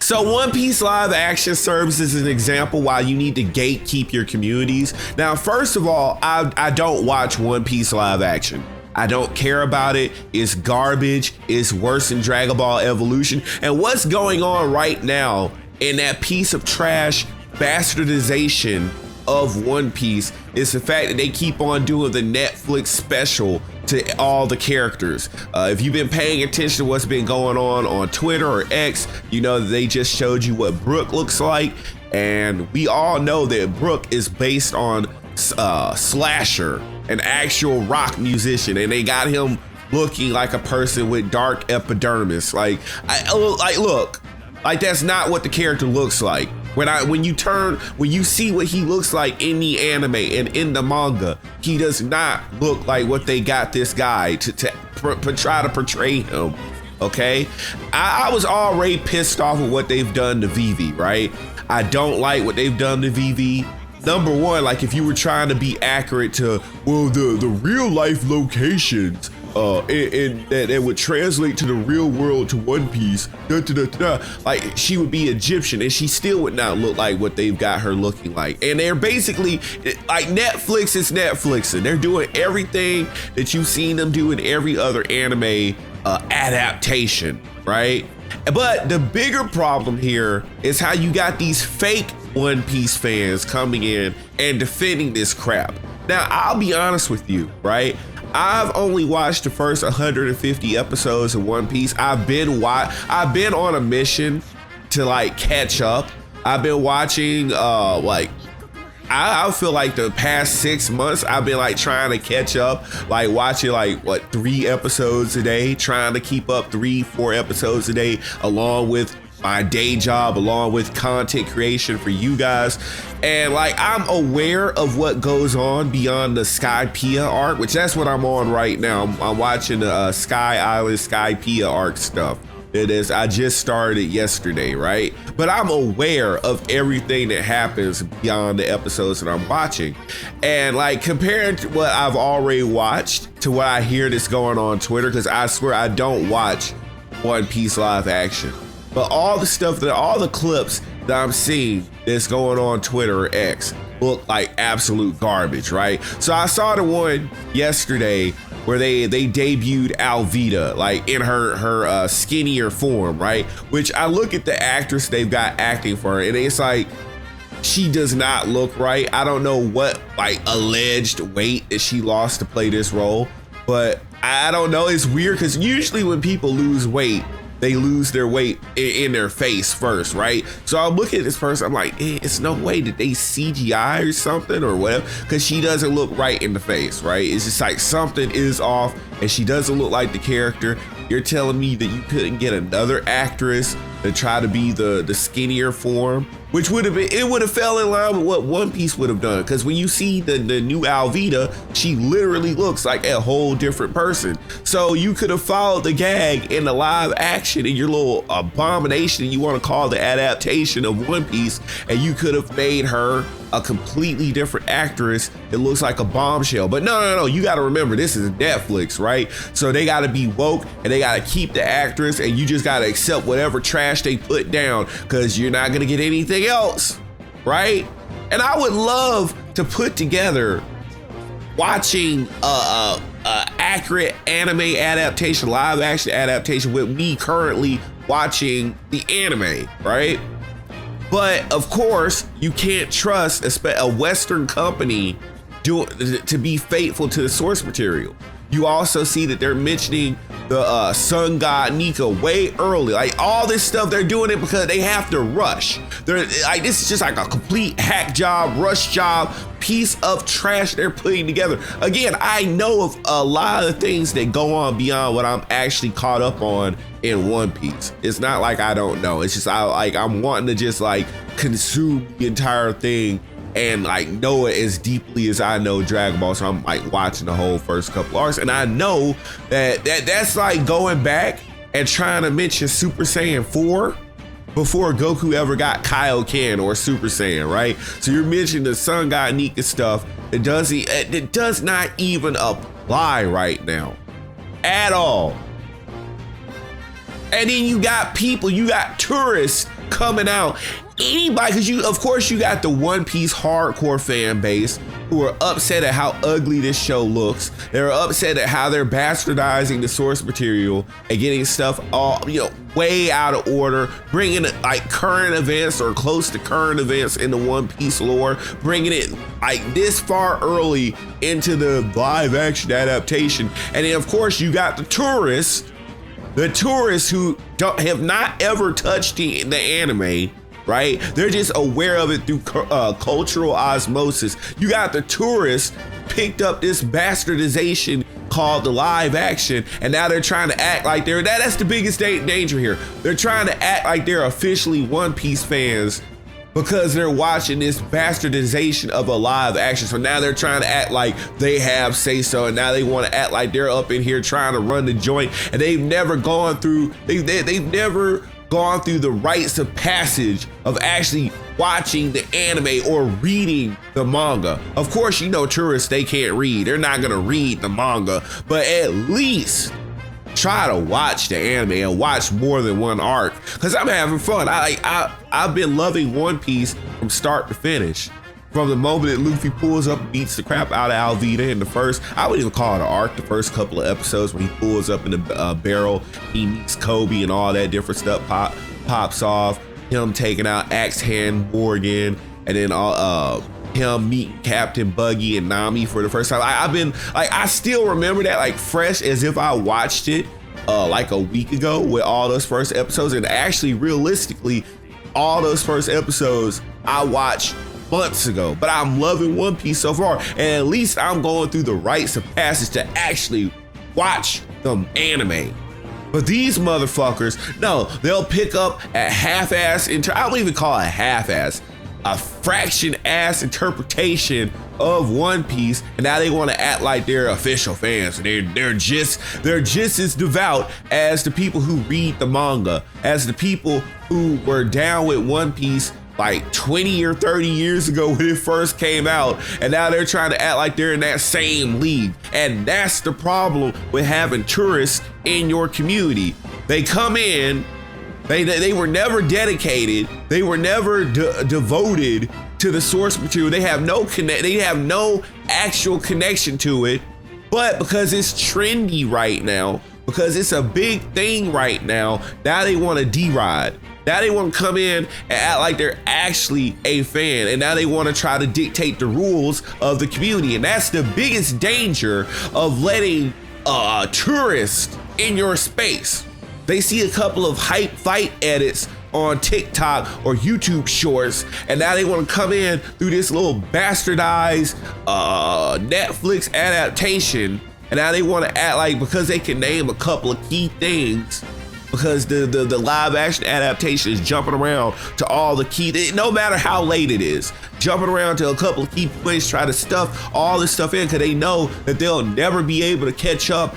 So One Piece live action serves as an example why you need to gatekeep your communities. Now, first of all, I don't watch One Piece live action. I don't care about it. It's garbage. It's worse than Dragon Ball Evolution. And what's going on right now in that piece of trash bastardization of One Piece is the fact that they keep on doing the Netflix special to all the characters. If you've been paying attention to what's been going on Twitter or X, you know that they just showed you what Brook looks like, and we all know that Brook is based on Slasher, an actual rock musician, and they got him looking like a person with dark epidermis. Like that's not what the character looks like. When you see what he looks like in the anime and in the manga, he does not look like what they got this guy to try to portray him. Okay, I was already pissed off with what they've done to Vivi, right? I don't like what they've done to Vivi. Number one, like if you were trying to be accurate to, well, the real life locations, and that would translate to the real world to One Piece, like she would be Egyptian and she still would not look like what they've got her looking like. And they're basically like Netflix is Netflixing. They're doing everything that you've seen them do in every other anime adaptation, right? But the bigger problem here is how you got these fake One Piece fans coming in and defending this crap. Now, I'll be honest with you, right? I've only watched the first 150 episodes of One Piece. I've been on a mission to like catch up. I've been watching I feel like the past 6 months I've been like trying to catch up, like watching like 3 episodes a day, trying to keep up 3-4 episodes a day, along with my day job, along with content creation for you guys. And like I'm aware of what goes on beyond the Skypiea arc, which that's what I'm on right now. I'm watching the Sky Island Skypiea arc stuff. I just started yesterday, right? But I'm aware of everything that happens beyond the episodes that I'm watching. And like compared to what I've already watched to what I hear that's going on Twitter, because I swear I don't watch One Piece live action. But all the clips that I'm seeing that's going on Twitter or X look like absolute garbage, right? So I saw the one yesterday where they debuted Alvida, like in her skinnier form, right? Which I look at the actress they've got acting for her, and it's like, she does not look right. I don't know what like alleged weight that she lost to play this role, but I don't know. It's weird because usually when people lose weight, they lose their weight in their face first, right? So I'm looking at this person, I'm like, it's no way that they CGI or something or whatever, because she doesn't look right in the face, right? It's just like something is off and she doesn't look like the character. You're telling me that you couldn't get another actress to try to be the skinnier form, which would have fell in line with what One Piece would have done. Because when you see the new Alvida, she literally looks like a whole different person. So you could have followed the gag in the live action in your little abomination you want to call the adaptation of One Piece, and you could have made her a completely different actress that looks like a bombshell. But no, you got to remember, this is Netflix, right? So they got to be woke and they got to keep the actress, and you just got to accept whatever trash they put down, because you're not going to get anything else, right? And I would love to put together watching accurate anime adaptation, live action adaptation, with me currently watching the anime, right? But of course, you can't trust a Western company to be faithful to the source material. You also see that they're mentioning the sun god Nika way early. Like all this stuff, they're doing it because they have to rush. They're like, this is just like a complete hack job, rush job, piece of trash they're putting together. Again, I know of a lot of things that go on beyond what I'm actually caught up on in One Piece. It's not like I don't know. It's just I'm wanting to just like consume the entire thing and like know it as deeply as I know Dragon Ball. So I'm like watching the whole first couple arcs, and I know that's like going back and trying to mention Super Saiyan 4 before Goku ever got Kaioken or Super Saiyan, right? So you're mentioning the Sun God Nika stuff. It does not even apply right now at all. And then you got people, you got tourists coming out. Anybody, because of course you got the One Piece hardcore fan base who are upset at how ugly this show looks. They're upset at how they're bastardizing the source material and getting stuff all, way out of order, bringing like current events or close to current events in the One Piece lore, bringing it like this far early into the live action adaptation. And then of course you got the tourists who have not ever touched the anime, right? They're just aware of it through cultural osmosis. You got the tourists picked up this bastardization called the live action, and now they're trying to act like that's the biggest danger here. They're trying to act like they're officially One Piece fans because they're watching this bastardization of a live action. So now they're trying to act like they have say so, and now they want to act like they're up in here trying to run the joint, and they've never gone through the rites of passage of actually watching the anime or reading the manga. Of course, tourists, they can't read. They're not gonna read the manga, but at least try to watch the anime and watch more than one arc, because I'm having fun. I've been loving One Piece from start to finish. From the moment that Luffy pulls up and beats the crap out of Alvida in the first, I wouldn't even call it an arc, the first couple of episodes when he pulls up in the barrel, he meets Kobe and all that different stuff pops off, him taking out Axe Hand Morgan, and then him meeting Captain Buggy and Nami for the first time. I still remember that like fresh as if I watched it like a week ago with all those first episodes. And actually, realistically, all those first episodes I watched months ago, but I'm loving One Piece so far, and at least I'm going through the rites of passage to actually watch the anime. But these motherfuckers, no, they'll pick up a half-ass, I don't even call it half-ass, a fraction-ass interpretation of One Piece, and now they want to act like they're official fans. They're just as devout as the people who read the manga, as the people who were down with One Piece like 20 or 30 years ago when it first came out, and now they're trying to act like they're in that same league. And that's the problem with having tourists in your community. They come in, they were never dedicated, they were never devoted to the source material. They have no actual connection to it, but because it's trendy right now, because it's a big thing right now they want to deride. Now they want to come in and act like they're actually a fan, and now they want to try to dictate the rules of the community. And that's the biggest danger of letting tourists in your space. They see a couple of hype fight edits on TikTok or YouTube shorts, and now they want to come in through this little bastardized Netflix adaptation, and now they want to act like because they can name a couple of key things, because the live action adaptation is jumping around to all the key, no matter how late it is, jumping around to a couple of key points, try to stuff all this stuff in, because they know that they'll never be able to catch up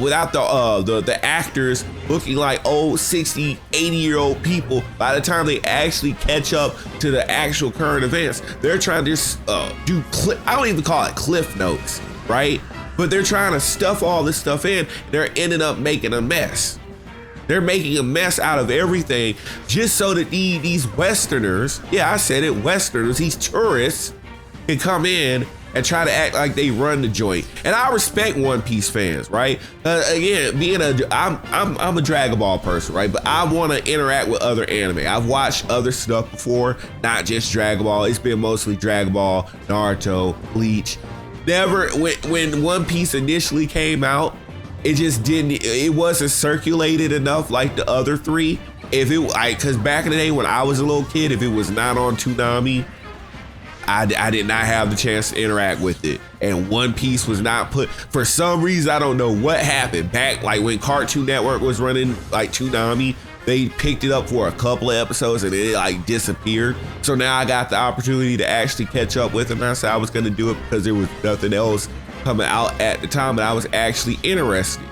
without the actors looking like old 60, 80-year-old people. By the time they actually catch up to the actual current events, they're trying to just do I don't even call it cliff notes, right? But they're trying to stuff all this stuff in. They're ending up making a mess. They're making a mess out of everything just so that these Westerners, yeah, I said it, Westerners, these tourists can come in and try to act like they run the joint. And I respect One Piece fans, right? Again, I'm a Dragon Ball person, right? But I want to interact with other anime. I've watched other stuff before, not just Dragon Ball. It's been mostly Dragon Ball, Naruto, Bleach. Never, when One Piece initially came out, it wasn't circulated enough like the other three. Because back in the day when I was a little kid, if it was not on Toonami, I did not have the chance to interact with it. And One Piece was not put, for some reason, I don't know what happened. Back like when Cartoon Network was running like Toonami, they picked it up for a couple of episodes and it like disappeared. So now I got the opportunity to actually catch up with it. And I said I was gonna do it because there was nothing else coming out at the time, and I was actually interested.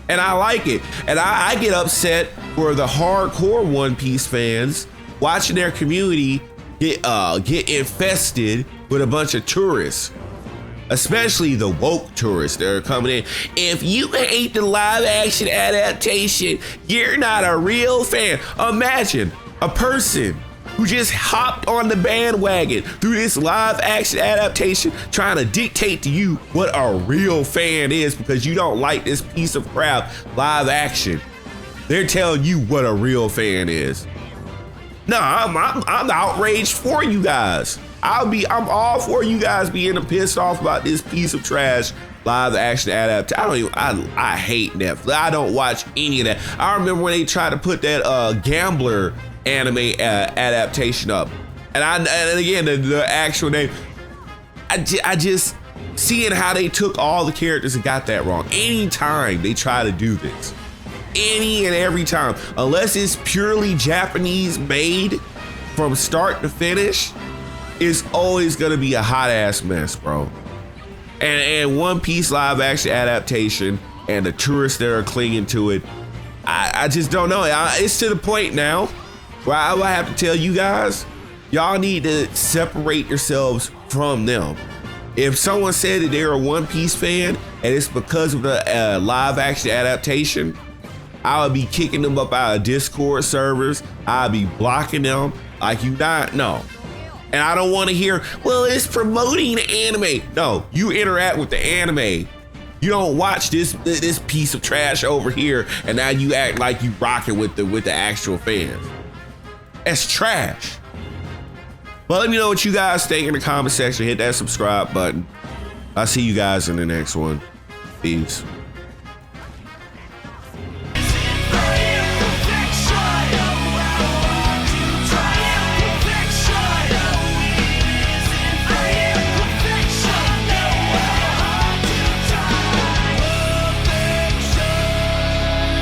And I like it. And I get upset for the hardcore One Piece fans watching their community get infested with a bunch of tourists. especially the woke tourists that are coming in. If you hate the live action adaptation, you're not a real fan. Imagine a person who just hopped on the bandwagon through this live action adaptation trying to dictate to you what a real fan is because you don't like this piece of crap live action. They're telling you what a real fan is. No, I'm outraged for you guys. I'm all for you guys being pissed off about this piece of trash live action adaptation. I hate Netflix. I don't watch any of that. I remember when they tried to put that Gambler anime adaptation up, and again the actual name. I just seeing how they took all the characters and got that wrong. Anytime they try to do this, any and every time, unless it's purely Japanese made from start to finish, it's always gonna be a hot ass mess, bro. And One Piece live action adaptation and the tourists that are clinging to it, I just don't know. It's to the point now where I have to tell you guys, y'all need to separate yourselves from them. If someone said that they're a One Piece fan and it's because of the live action adaptation, I would be kicking them up out of Discord servers. I'd be blocking them. Like, you not, no. And I don't want to hear, well, it's promoting anime. No, you interact with the anime. You don't watch this piece of trash over here and now you act like you rocking with the actual fans. That's trash. But let me know what you guys think in the comment section. Hit that subscribe button. I'll see you guys in the next one. Peace.